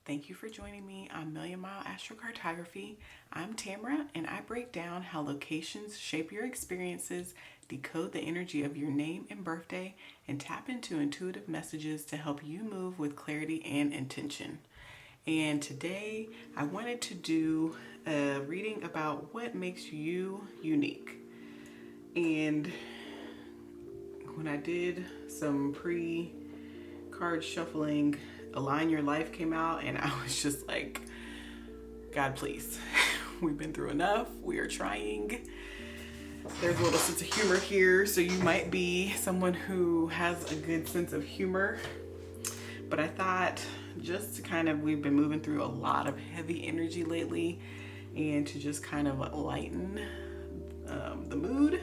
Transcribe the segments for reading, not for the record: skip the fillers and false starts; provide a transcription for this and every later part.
Thank you for joining me on Million Mile Astrocartography. I'm Tamara, and I break down how locations shape your experiences, decode the energy of your name and birthday, and tap into intuitive messages to help you move with clarity and intention. And today, I wanted to do a reading about what makes you unique. And when I did some card shuffling, Align Your Life came out, and I was just like, God, please. We've been through enough. We are trying. There's a little sense of humor here, so you might be someone who has a good sense of humor. But I thought just to we've been moving through a lot of heavy energy lately, and to just kind of lighten the mood,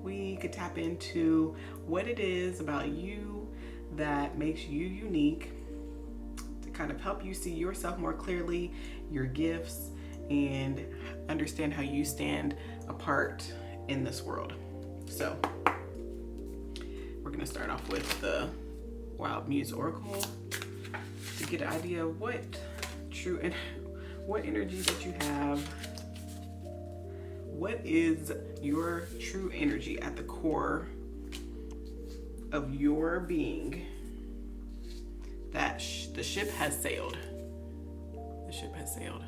we could tap into what it is about you that makes you unique, to kind of help you see yourself more clearly, your gifts, and understand how you stand apart in this world. So we're going to start off with the Wild Muse Oracle to get an idea of what energy that you have. What is your true energy at the core of your being? That the ship has sailed. The ship has sailed.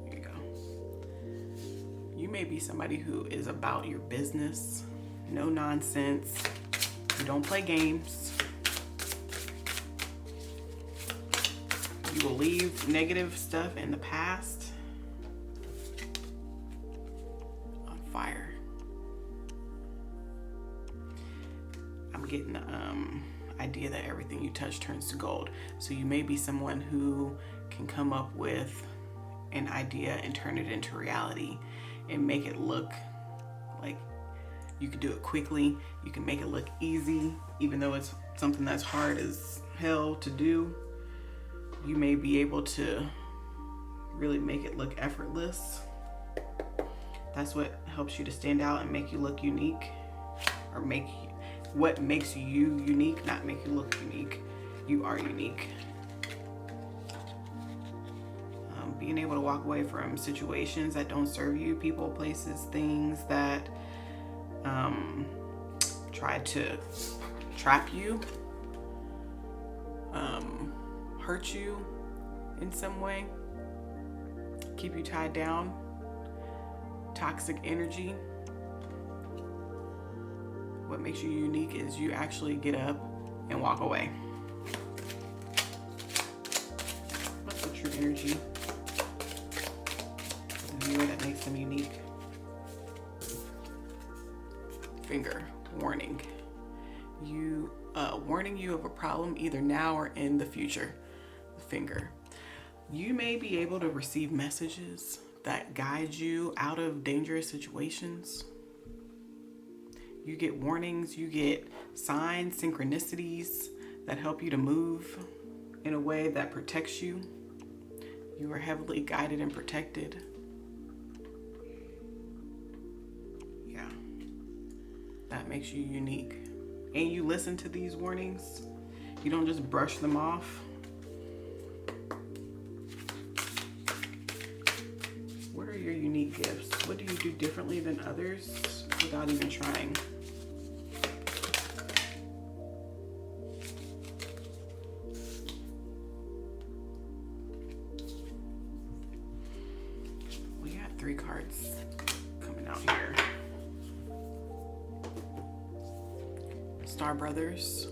There you go. You may be somebody who is about your business, no nonsense. You don't play games. You will leave negative stuff in the past on fire. I'm getting the idea that everything you touch turns to gold. So you may be someone who can come up with an idea and turn it into reality and make it look like you can do it quickly. You can make it look easy, even though it's something that's hard as hell to do. You may be able to really make it look effortless. That's what helps you to stand out and make you look unique, or what makes you unique, not make you look unique. You are unique. Being able to walk away from situations that don't serve you, people, places, things that try to trap you, hurt you in some way, keep you tied down, toxic energy. What makes you unique is you actually get up and walk away. What's the true energy in you that makes them unique? Finger, warning. Warning you of a problem either now or in the future. Finger. You may be able to receive messages that guide you out of dangerous situations. You get warnings, you get signs, synchronicities that help you to move in a way that protects you. You are heavily guided and protected. Yeah, that makes you unique. And you listen to these warnings. You don't just brush them off. What are your unique gifts? What do you do differently than others without even trying? We got 3 cards coming out here. Star Brothers.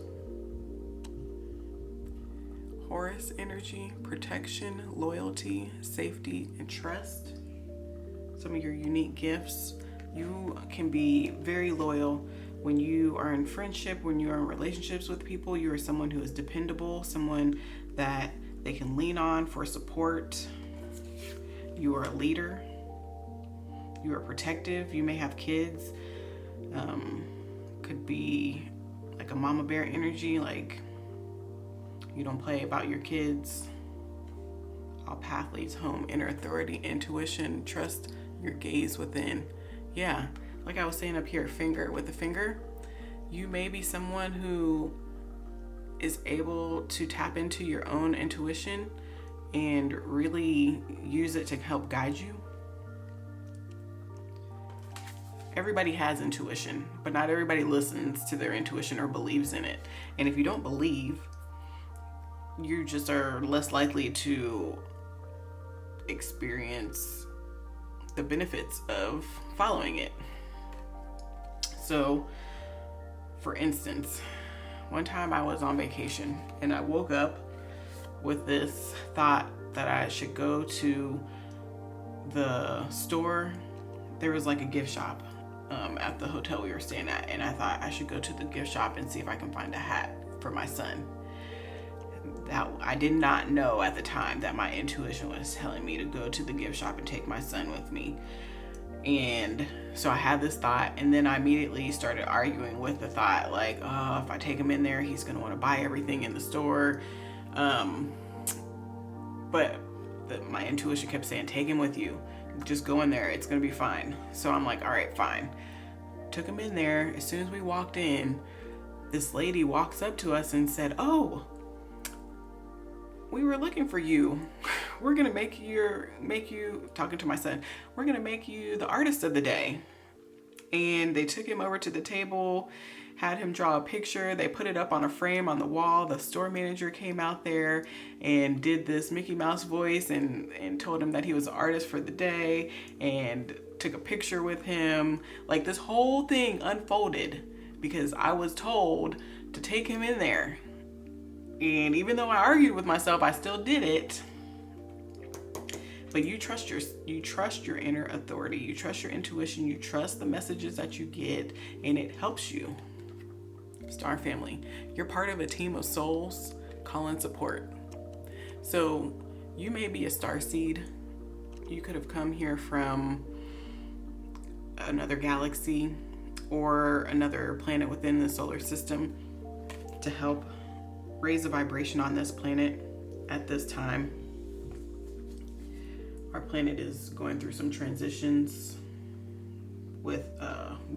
Horus energy, protection, loyalty, safety, and trust. Some of your unique gifts. You can be very loyal when you are in friendship, when you are in relationships with people. You are someone who is dependable, someone that they can lean on for support. You are a leader. You are protective. You may have kids. Could be like a mama bear energy, like you don't play about your kids. All path leads home. Inner authority, intuition, trust your gaze within. Yeah, like I was saying up here, finger with the finger. You may be someone who is able to tap into your own intuition and really use it to help guide you. Everybody has intuition, but not everybody listens to their intuition or believes in it. And if you don't believe, you just are less likely to experience the benefits of following it. So, for instance, one time I was on vacation and I woke up with this thought that I should go to the store. There was like a gift shop at the hotel we were staying at, and I thought I should go to the gift shop and see if I can find a hat for my son. That I did not know at the time that my intuition was telling me to go to the gift shop and take my son with me. And so I had this thought, and then I immediately started arguing with the thought, like, oh, if I take him in there, he's going to want to buy everything in the store. But my intuition kept saying, take him with you. Just go in there. It's going to be fine. So I'm like, all right, fine. Took him in there. As soon as we walked in, this lady walks up to us and said, oh, we were looking for you. We're going to make you, talking to my son, we're going to make you the artist of the day. And they took him over to the table, had him draw a picture. They put it up on a frame on the wall. The store manager came out there and did this Mickey Mouse voice and told him that he was the artist for the day and took a picture with him. Like, this whole thing unfolded because I was told to take him in there. And even though I argued with myself, I still did it. But you trust your inner authority. You trust your intuition. You trust the messages that you get, and it helps you. Star family, you're part of a team of souls calling support. So you may be a star seed. You could have come here from another galaxy or another planet within the solar system to help raise a vibration on this planet at this time. Our planet is going through some transitions with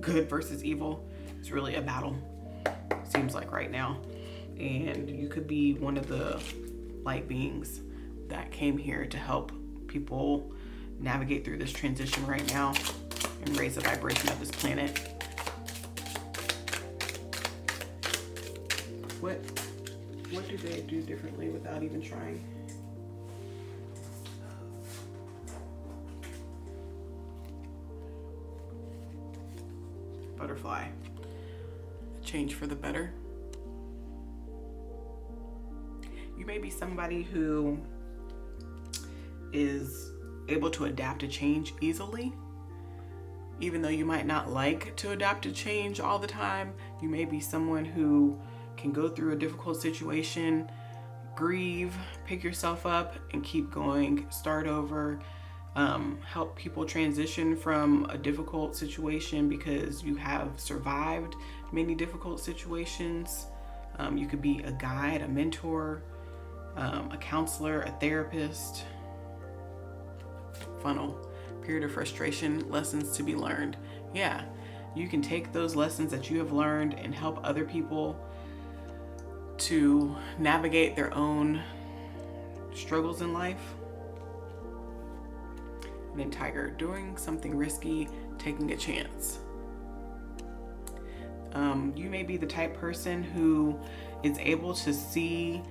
good versus evil. It's really a battle, seems like right now. And you could be one of the light beings that came here to help people navigate through this transition right now and raise the vibration of this planet. What do they do differently without even trying? Butterfly. Change for the better. You may be somebody who is able to adapt to change easily. Even though you might not like to adapt to change all the time, you may be someone who can go through a difficult situation, grieve, pick yourself up, and keep going, start over, help people transition from a difficult situation because you have survived many difficult situations. You could be a guide, a mentor, a counselor, a therapist. Funnel, period of frustration, lessons to be learned. Yeah, you can take those lessons that you have learned and help other people to navigate their own struggles in life. And then Tiger, doing something risky, taking a chance. You may be the type person who is able to see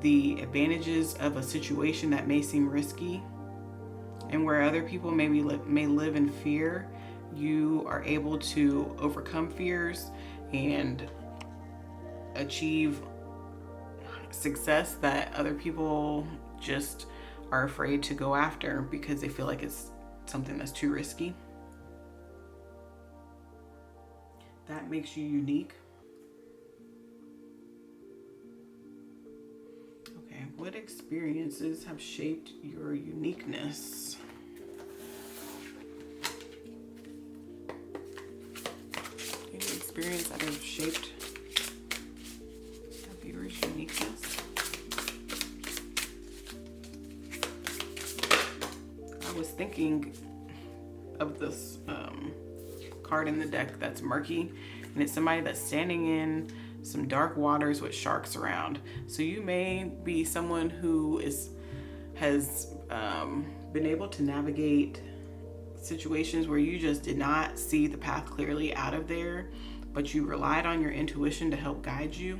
the advantages of a situation that may seem risky, and where other people may live in fear, you are able to overcome fears and achieve success that other people just are afraid to go after because they feel like it's something that's too risky. That makes you unique. Okay, what experiences have shaped your uniqueness? Any experience that have shaped a viewer's uniqueness? I was thinking of this card in the deck that's murky, and it's somebody that's standing in some dark waters with sharks around. So you may be someone who has been able to navigate situations where you just did not see the path clearly out of there, but you relied on your intuition to help guide you.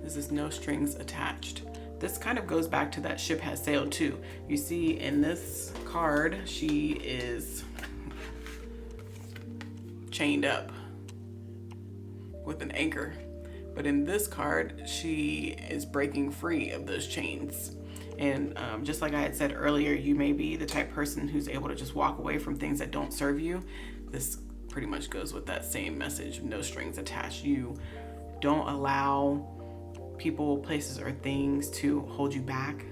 This is no strings attached. This kind of goes back to that ship has sailed too. You see in this card, she is chained up with an anchor. But in this card, she is breaking free of those chains. And just like I had said earlier, you may be the type of person who's able to just walk away from things that don't serve you. This pretty much goes with that same message, no strings attached. You don't allow people, places, or things to hold you back.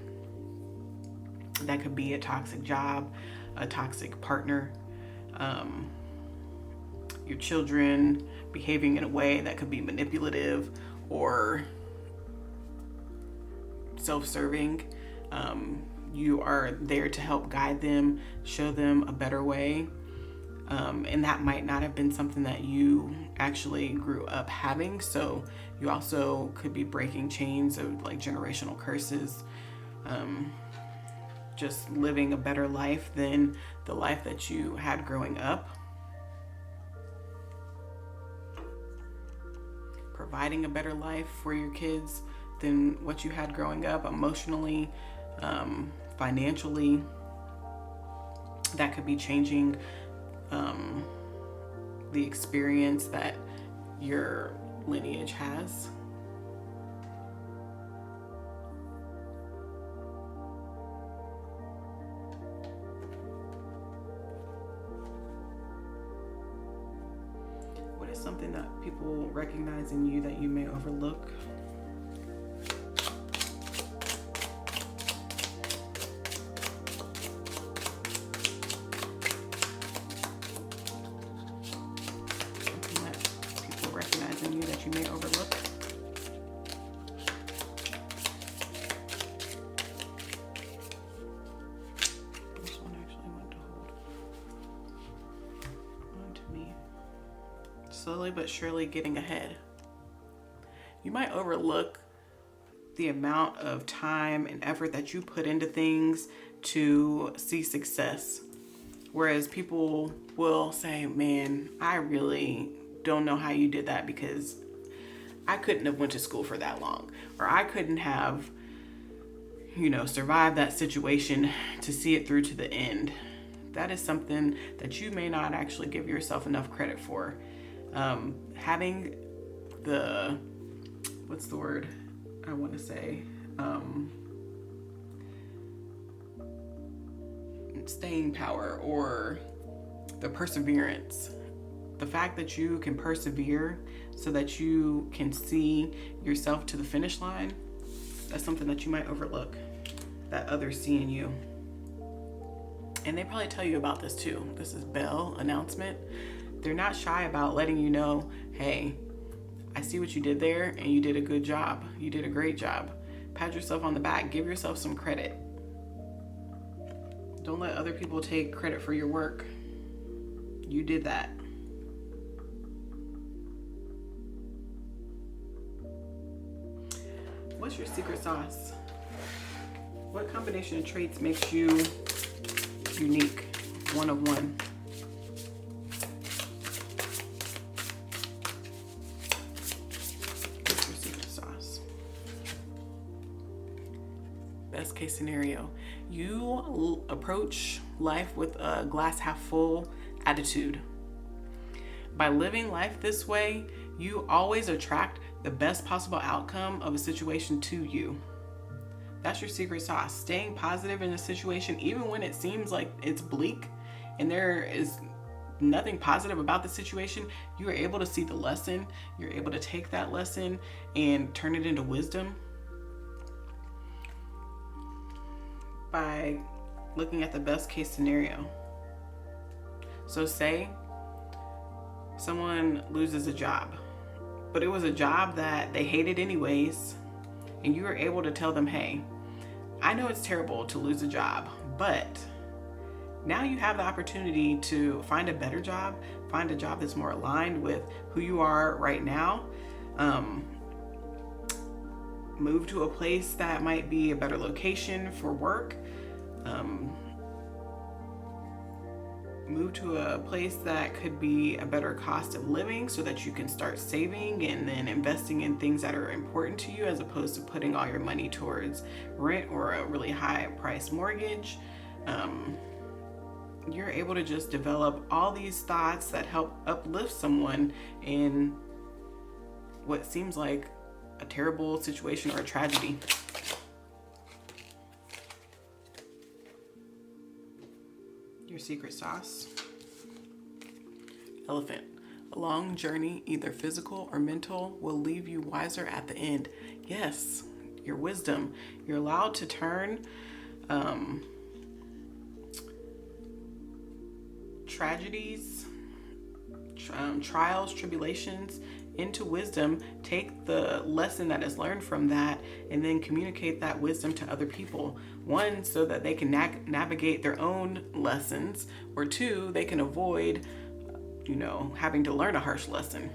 That could be a toxic job, a toxic partner, your children behaving in a way that could be manipulative or self-serving. You are there to help guide them, show them a better way. And that might not have been something that you actually grew up having. So you also could be breaking chains of like generational curses, just living a better life than the life that you had growing up. Providing a better life for your kids than what you had growing up, emotionally, financially. That could be changing the experience that your lineage has. What is something that people recognize in you that you may overlook? You may overlook. This one actually went to hold on to me. Slowly but surely getting ahead. You might overlook the amount of time and effort that you put into things to see success. Whereas people will say, man, I really don't know how you did that because I couldn't have went to school for that long, or I couldn't have, survived that situation to see it through to the end. That is something that you may not actually give yourself enough credit for. Having the, what's the word I want to say? Staying power or the perseverance. The fact that you can persevere so that you can see yourself to the finish line, that's something that you might overlook, that others see in you. And they probably tell you about this too. This is bell announcement. They're not shy about letting you know, hey, I see what you did there and you did a good job. You did a great job. Pat yourself on the back. Give yourself some credit. Don't let other people take credit for your work. You did that. What's your secret sauce? What combination of traits makes you unique, one of one? What's your secret sauce? Best case scenario, you approach life with a glass half full attitude. By living life this way, you always attract the best possible outcome of a situation to you. That's your secret sauce. Staying positive in a situation, even when it seems like it's bleak and there is nothing positive about the situation, you are able to see the lesson. You're able to take that lesson and turn it into wisdom by looking at the best case scenario. So say someone loses a job, but it was a job that they hated anyways, and you were able to tell them, hey, I know it's terrible to lose a job, but now you have the opportunity to find a better job, find a job that's more aligned with who you are right now, Move to a place that might be a better location for work. Move to a place that could be a better cost of living so that you can start saving and then investing in things that are important to you, as opposed to putting all your money towards rent or a really high price mortgage. You're able to just develop all these thoughts that help uplift someone in what seems like a terrible situation or a tragedy. Your secret sauce. Elephant. A long journey, either physical or mental, will leave you wiser at the end. Yes, your wisdom. You're allowed to turn tragedies, trials, tribulations into wisdom. Take the lesson that is learned from that and then communicate that wisdom to other people. One, so that they can navigate their own lessons, or two, they can avoid, having to learn a harsh lesson.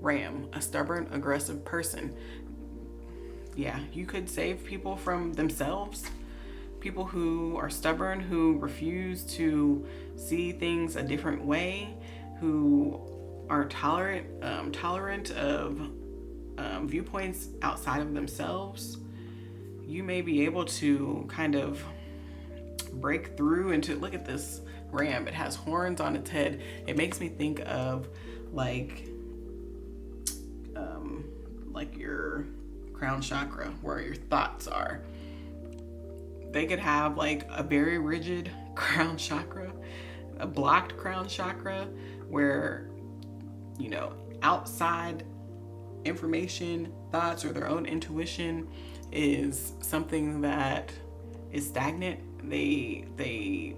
Ram, a stubborn, aggressive person. Yeah, you could save people from themselves. People who are stubborn, who refuse to see things a different way, who are tolerant of viewpoints outside of themselves. You may be able to kind of break through into, look at this ram, it has horns on its head. It makes me think of like your crown chakra, where your thoughts are. They could have like a very rigid crown chakra, a blocked crown chakra, where outside information, thoughts, or their own intuition is something that is stagnant. They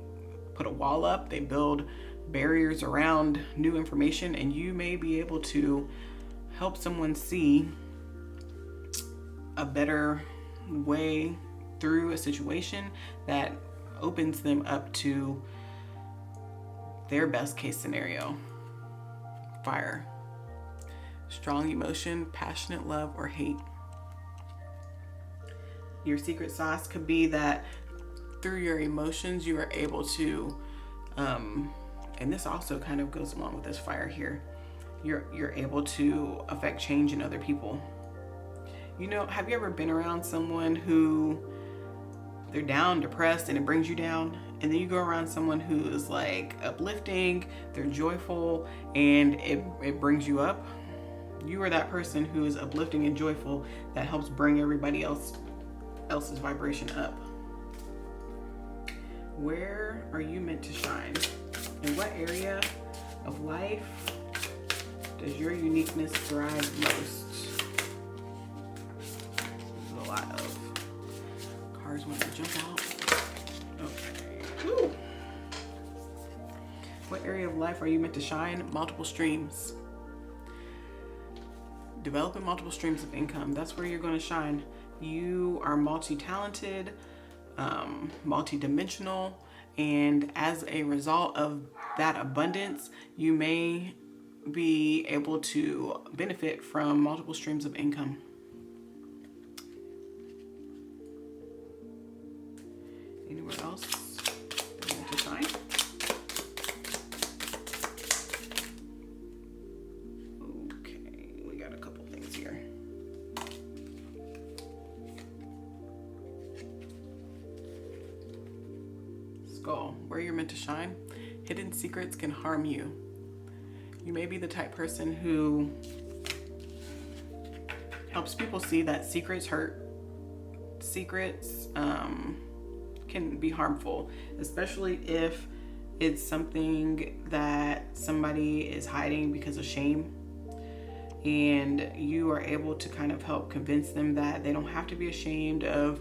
put a wall up, they build barriers around new information, and you may be able to help someone see a better way through a situation that opens them up to their best case scenario. Fire. Strong emotion, passionate love, or hate. Your secret sauce could be that through your emotions you are able to, and this also kind of goes along with this fire here, you're able to affect change in other people. Have you ever been around someone who they're down, depressed, and it brings you down? And then you go around someone who is like uplifting, they're joyful, and it brings you up. You are that person who is uplifting and joyful that helps bring everybody else's vibration up. Where are you meant to shine? In what area of life does your uniqueness thrive most? There's a lot of cards want to jump out. Okay. Woo. What area of life are you meant to shine? Multiple streams. Developing multiple streams of income. That's where you're going to shine. You are multi-talented, multi-dimensional, and as a result of that abundance, you may be able to benefit from multiple streams of income. Anywhere else that you want to shine? Okay, we got a couple things here. Skull, where you're meant to shine. Hidden secrets can harm you. You may be the type person who helps people see that secrets hurt. Secrets can be harmful, especially if it's something that somebody is hiding because of shame. And you are able to kind of help convince them that they don't have to be ashamed of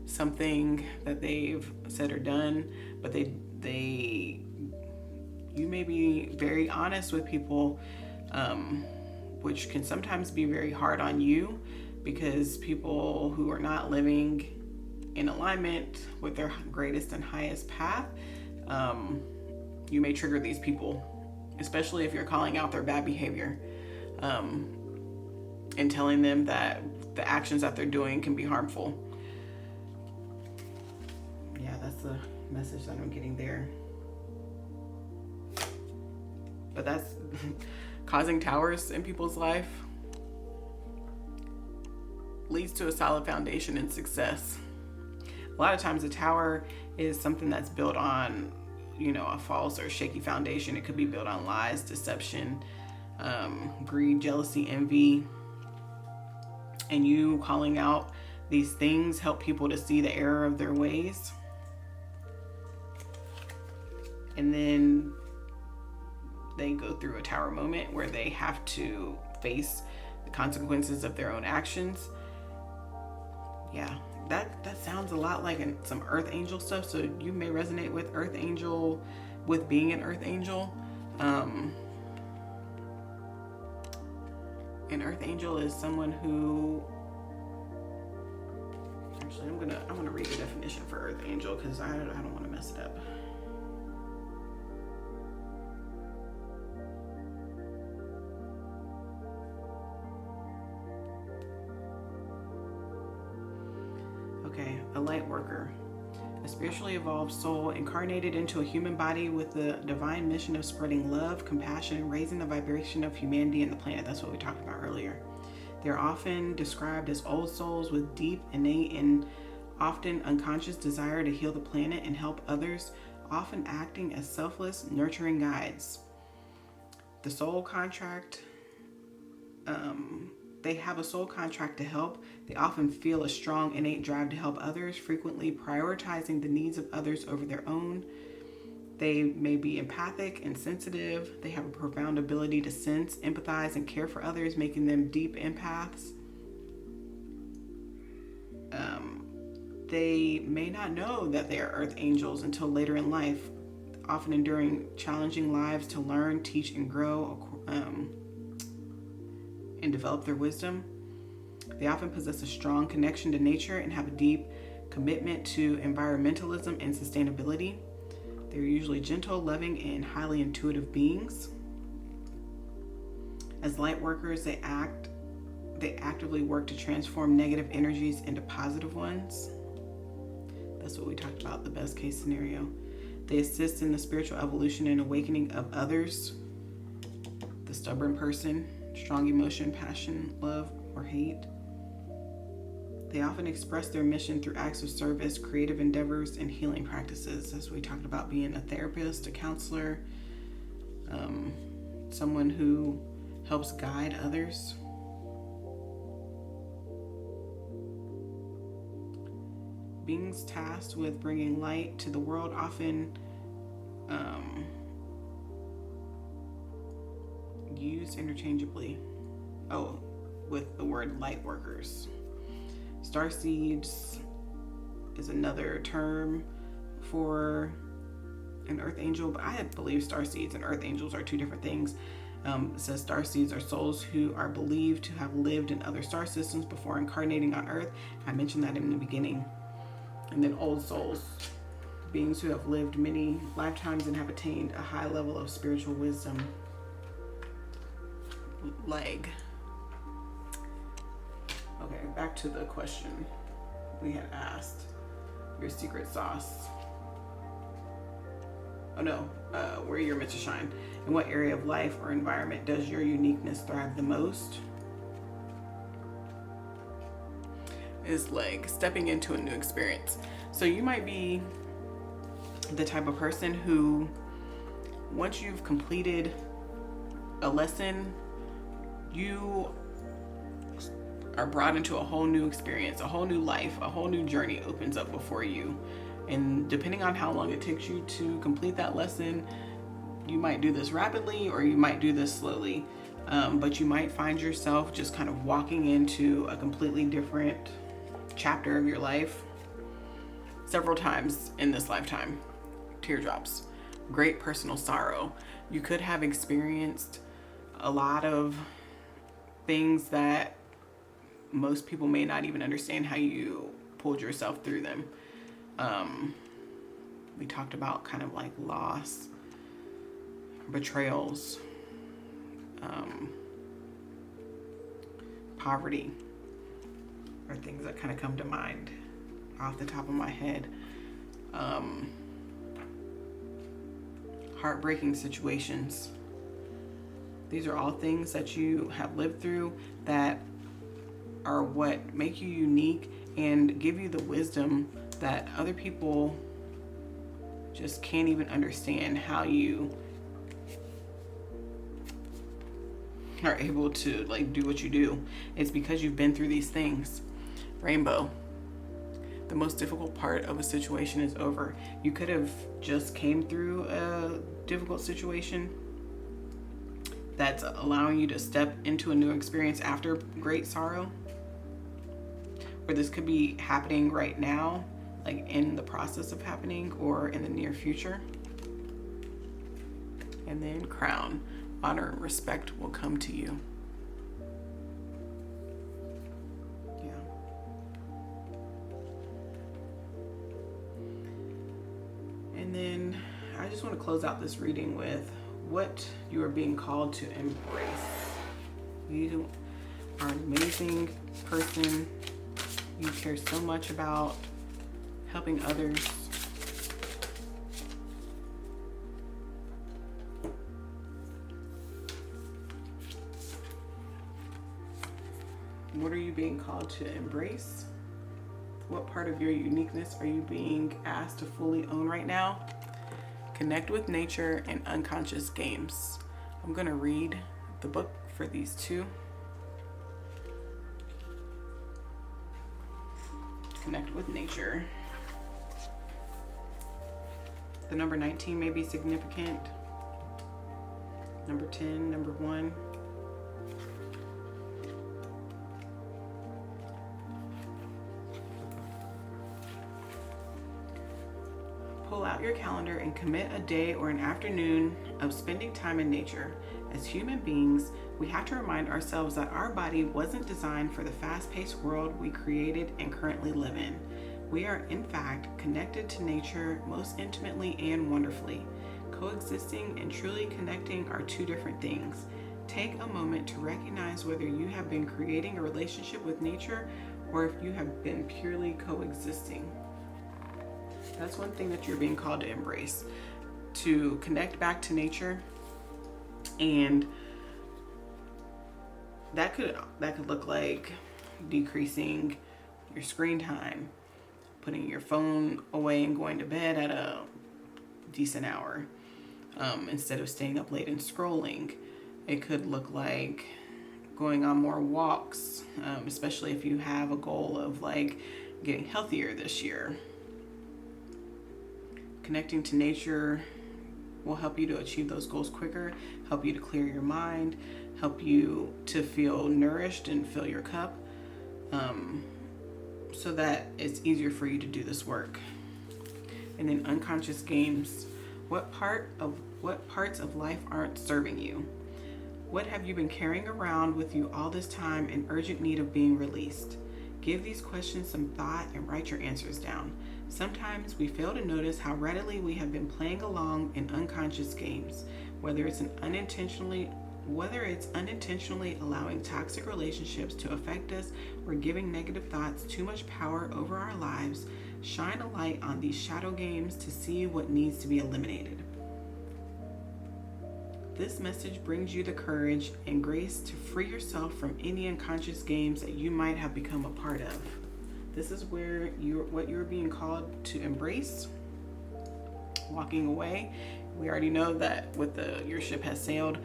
something that they've said or done, but you may be very honest with people, which can sometimes be very hard on you, because people who are not living in alignment with their greatest and highest path, you may trigger these people, especially if you're calling out their bad behavior. and telling them that the actions that they're doing can be harmful. Yeah, that's the message that I'm getting there. But that's causing towers in people's life leads to a solid foundation and success. A lot of times a tower is something that's built on, a false or shaky foundation. It could be built on lies, deception, greed, jealousy, envy. And you calling out these things help people to see the error of their ways. And then they go through a tower moment where they have to face the consequences of their own actions. Yeah, that sounds a lot like some Earth Angel stuff. So you may resonate with Earth Angel, with being an Earth Angel. An Earth Angel is someone who, actually I'm gonna read the definition for Earth Angel because I don't want to mess it up. Okay, a light worker. A spiritually evolved soul incarnated into a human body with the divine mission of spreading love, compassion, and raising the vibration of humanity and the planet. That's what we talked about earlier. They're often described as old souls with deep, innate, and often unconscious desire to heal the planet and help others, often acting as selfless, nurturing guides. The soul contract, they have a soul contract to help. They often feel a strong innate drive to help others, frequently prioritizing the needs of others over their own. They may be empathic and sensitive. They have a profound ability to sense, empathize, and care for others, making them deep empaths. They may not know that they are Earth Angels until later in life, often enduring challenging lives to learn, teach, and grow, and develop their wisdom. They often possess a strong connection to nature and have a deep commitment to environmentalism and sustainability. They're usually gentle, loving, and highly intuitive beings. As light workers, they actively work to transform negative energies into positive ones. That's what we talked about, the best case scenario. They assist in the spiritual evolution and awakening of others. The stubborn person, strong emotion, passion, love, or hate. They often express their mission through acts of service, creative endeavors, and healing practices. As we talked about, being a therapist, a counselor, someone who helps guide others. Beings tasked with bringing light to the world often used interchangeably. With the word light workers. Starseeds is another term for an Earth Angel, but I believe starseeds and Earth Angels are two different things. It says starseeds are souls who are believed to have lived in other star systems before incarnating on Earth. I mentioned that in the beginning. And then old souls, beings who have lived many lifetimes and have attained a high level of spiritual wisdom. Leg. Okay, back to the question we had asked. Your secret sauce. Where you're meant to shine. In what area of life or environment does your uniqueness thrive the most? Is like stepping into a new experience. So you might be the type of person who, once you've completed a lesson, you are brought into a whole new experience, a whole new life, a whole new journey opens up before you. And depending on how long it takes you to complete that lesson, you might do this rapidly or you might do this slowly. But you might find yourself just kind of walking into a completely different chapter of your life several times in this lifetime. Teardrops, great personal sorrow. You could have experienced a lot of things that most people may not even understand how you pulled yourself through them. We talked about kind of like loss, betrayals, poverty are things that kind of come to mind off the top of my head. Heartbreaking situations. These are all things that you have lived through that are what make you unique and give you the wisdom that other people just can't even understand how you are able to like do what you do. It's because you've been through these things. Rainbow. The most difficult part of a situation is over. You could have just came through a difficult situation that's allowing you to step into a new experience after great sorrow. Or this could be happening right now, like in the process of happening or in the near future. And then crown. Honor and respect will come to you. And then I just want to close out this reading with what you are being called to embrace. You are an amazing person. You care so much about helping others. What are you being called to embrace? What part of your uniqueness are you being asked to fully own right now? Connect with nature and unconscious games. I'm going to read the book for these two. Connect with nature. The number 19 may be significant. Number 10, number 1. Pull out your calendar and commit a day or an afternoon of spending time in nature. As human beings, we have to remind ourselves that our body wasn't designed for the fast-paced world we created and currently live in. We are, in fact, connected to nature most intimately and wonderfully. Coexisting and truly connecting are two different things. Take a moment to recognize whether you have been creating a relationship with nature or if you have been purely coexisting. That's one thing that you're being called to embrace, to connect back to nature. And that could look like decreasing your screen time, putting your phone away and going to bed at a decent hour, instead of staying up late and scrolling. It could look like going on more walks, especially if you have a goal of like getting healthier this year. Connecting to nature will help you to achieve those goals quicker, help you to clear your mind, help you to feel nourished and fill your cup, so that it's easier for you to do this work. And then unconscious games. What parts of life aren't serving you? What have you been carrying around with you all this time in urgent need of being released? Give these questions some thought and write your answers down. Sometimes we fail to notice how readily we have been playing along in unconscious games, whether it's unintentionally allowing toxic relationships to affect us or giving negative thoughts too much power over our lives. Shine a light on these shadow games to see what needs to be eliminated. This message brings you the courage and grace to free yourself from any unconscious games that you might have become a part of. This is where what you're being called to embrace. Walking away. We already know that with the your ship has sailed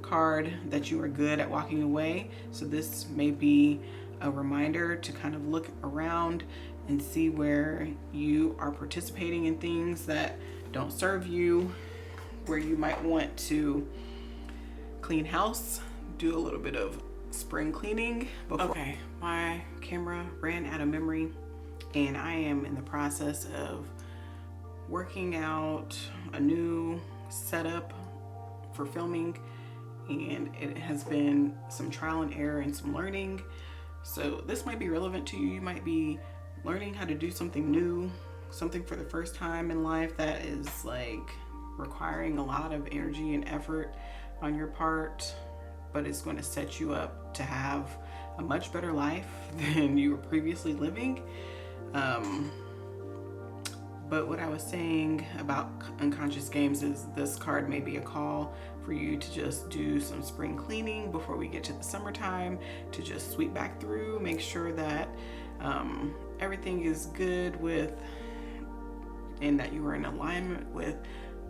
card that you are good at walking away. So this may be a reminder to kind of look around and see where you are participating in things that don't serve you, where you might want to clean house, do a little bit of spring cleaning. Okay, my camera ran out of memory and I am in the process of working out a new setup for filming, and it has been some trial and error and some learning. So this might be relevant to you. You might be learning how to do something new, something for the first time in life that is like requiring a lot of energy and effort on your part, but it's going to set you up to have a much better life than you were previously living. But what I was saying about unconscious games is this card may be a call for you to just do some spring cleaning before we get to the summertime, to just sweep back through, make sure that everything is good with, and that you are in alignment with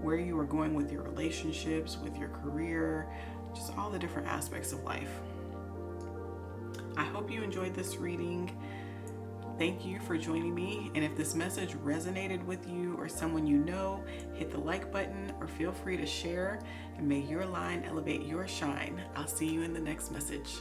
where you are going with your relationships, with your career, just all the different aspects of life. I hope you enjoyed this reading. Thank you for joining me. And if this message resonated with you or someone you know, hit the like button or feel free to share. And may your line elevate your shine. I'll see you in the next message.